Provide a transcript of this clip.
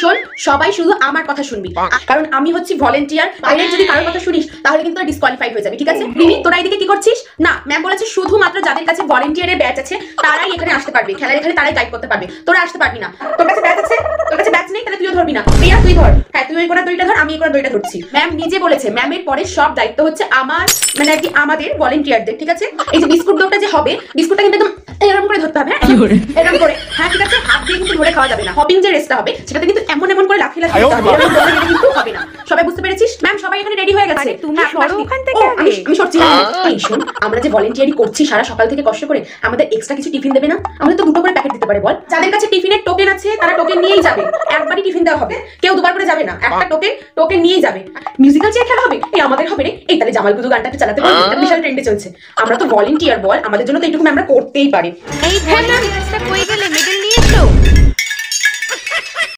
শোন, সবাই শুধু আমার কথা শুনবি, কারণ আমি হচ্ছি ভলেন্টিয়ার। বাইরে যদি কারোর কথা শুনিস তাহলে কিন্তু ডিসকোয়ালিফাইড হয়ে যাবে, ঠিক আছে? মিমি, তোরা এদিকে কি করছিস? না, ম্যাম বলেছে শুধুমাত্র যাদের কাছে ভলেন্টিয়ারের ব্যাচ আছে তারাই এখানে আসতে পারবে, খেলার এখানে তারাই গাইড করতে পারবে। তোরা আসতে পারবি না। তোর কাছে ব্যাচ আছে? তোর কাছে ব্যাচ নেই, তাহলে তুইও ধরবি না। প্রিয়া, তুই ধর। হ্যাঁ, তুই ওই কোনা দড়িটা ধর, আমি এই কোনা দড়িটা ধরছি। ম্যাম নিজে বলেছে ম্যামের পরে সব দায়িত্ব হচ্ছে আমার, মানে আর কি আমাদের ভলেন্টিয়ারদের, ঠিক আছে? এই যে বিস্কুট দৌড়টা যে হবে, বিস্কুটটা কিন্তু একদম এরকম করে ধরতে হবে। হ্যাঁ, এরকম করে। হ্যাঁ, ঠিক আছে, হাত দিয়ে কিন্তু ধরে খাওয়া যাবে না। হপিং যে রেসটা হবে সেটাতে কিন্তু এমন এমন করে লাফিয়ে লাফিয়ে দিতে হবে, এরকম করে কিন্তু হবে না। সবাই বুঝতে পেরেছিস? ম্যাম সবাই এখানে রেডি হয়ে গেছে। তুমি সরো ওখান থেকে। আমি সরছি। এই শোন, আমরা যে ভলেন্টিয়ারি করছি সারা সকাল থেকে কষ্ট করে, আমাদের এক্সট্রা কিছু টিফিন দেবে না? আমাদের তো দুটো করে প্যাকেট দিতে পারে, বল? যাদের কাছে টিফিনের টোকেন আছে তারা টোকেন নিয়েই যাবে, একবারই টিফিন দেওয়া হবে, কেউ দুবার করে যাবে না। একটা টোকেন নিয়েই যাবে। মিউজিক্যাল চেয়ার খেলা হবে, এই আমাদের হবে রে। এই তাহলে জামাল গুদু গানটা একটু চালাতে পারবি? এটা বিশাল ট্রেন্ডে চলছে। আমরা তো ভলেন্টিয়ার, বল, আমাদের জন্য তো এইটুকু আমরা করতেই পারি। এই ভলেন্টিয়ার্সটা কই গেলে? মেডেল নিয়ে এসো।